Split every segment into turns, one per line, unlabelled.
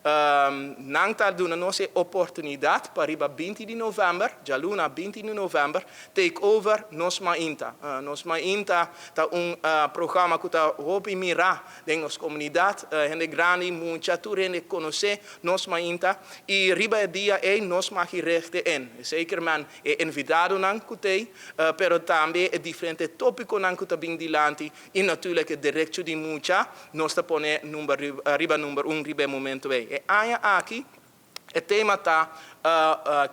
Nang ta duna nossa oportunidade para riba 20 de novembro, jaluna 20 de novembro, take over nos mainta. Nos mainta ta programa que ta hopi mira de nos comunidade, gente grande, muita tu rende conhecer nos mainta e riba dia nos magi rechte en. Zeker man invitado nang kutei, pero também diferente tópico nang kuta bing dilanti e natuurlijk het directio di mucha nos ta pone riba number 1 riba momento e aya aqui het tema ta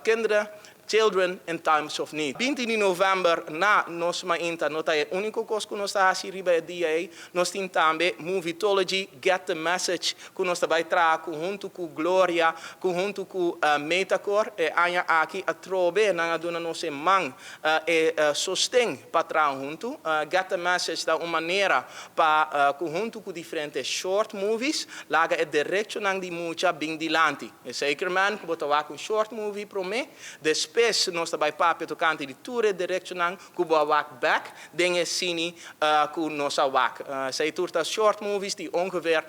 kinderen Children in Times of Need. 20 de novembro, na nos mainta, nota é único coisa que nós está a riba dia, nós temos também Movietology, Get the Message, que nós vai trazer junto com Gloria, junto com Metacor, e aí aqui a trobe, na dona nossa mãe, sostém para trás junto. Get the Message dá uma maneira para junto com diferentes short movies, laga é direcionando de muita bem dilante. É zeker man, que botar um short movie para mim, depois nós também papel tocante de tour direcionang kuba wak back dingen cine ku nossa wak sei turta short movies die ongeveer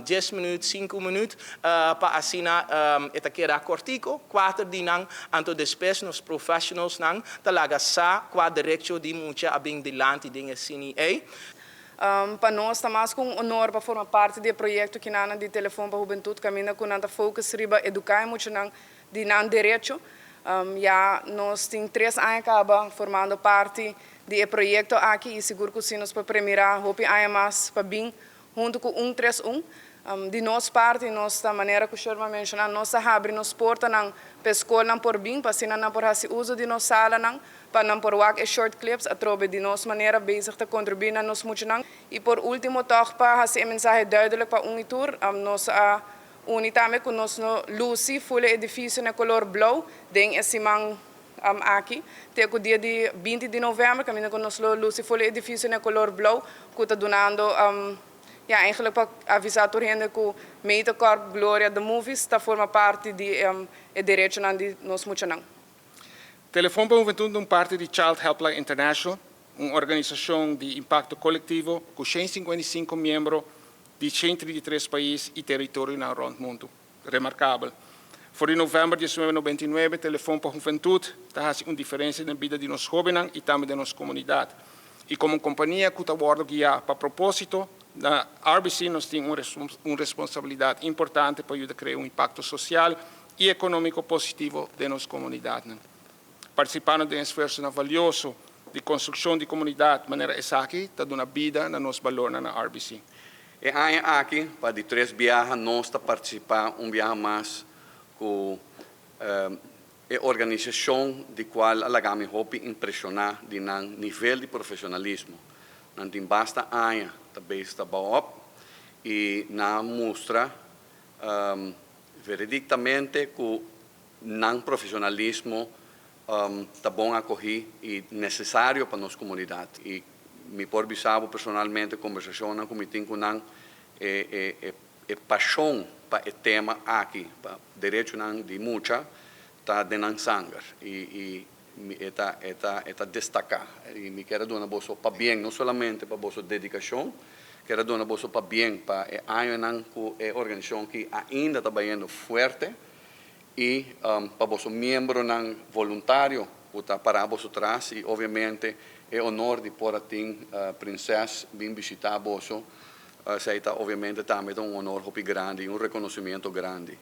10 minuten 5 minuten pa asina eta kera cortico 4 dinang anto depois nos professionals nang talaga sa qua direction di mucha abing dilanti dingen cine
para nós está mais com honor para formar parte do projeto que nana de telefone para a juventude caminha com nada focus riba educar muito nang de nan direito. Nós temos 3 anos acaba formando parte do projeto aqui e seguro que se nos para premiar hope mais para bem junto com 131 de nossa parte nossa maneira que o senhor mencionou nossa abre nos porta não pescoal não por bem para se não por esse uso de nossa sala não para não por walk short clips a trobe de nossa maneira bezig te contribuir na nos muito não e por último toch para esse mensagem duidelijk para tour nossa unitamente com nosso Lucy, full edifício na color blauw, tem esse man aqui, tem o dia de 20 de novembro, caminha com nosso Lucy, full edifício na color blauw, que está donando, eigenlijk para avisar a gente que o Metacorp Gloria the Movies está forma parte do direito de nós muito não.
Telefone para a Juventude parte de Child Helpline International, uma organização de impacto coletivo com 155 membros de 133 países e territórios no rond mundo. Remarcável. Voor in novembro de 1999, Telefone para a Juventude está uma diferença na vida de nós jovens e também de nossa comunidade. E como companhia que está guardando guiar para propósito, na RBC nós temos uma responsabilidade importante para ajudar a criar impacto social e econômico positivo de nossa comunidade. Participando de esforço valioso de construção de comunidade, de maneira exata, está dando vida na nossa valor na RBC.
E aqui, para de 3 viagens, nós estamos participar viagem mais com a organização de qual a hope impressionar de nível de profissionalismo. Não tem basta anos, também está bom e na mostra veredictamente que o não profissionalismo está bom acolher e necessário para nossa comunidade. E me por bisabo personalmente conversação na comitê com não paixão para o tema aqui para direito não de muita tá de não sangue e eta destacar e me quero dar boa para bem não somente para boa dedicação quero dar boa para bem para a não com a organização que ainda está trabalhando forte e para boa membro não voluntário que está para boa trás e obviamente é honor de por ating princesa vir visitar bosso, seita obviamente também um honor muito grande e um reconhecimento grande.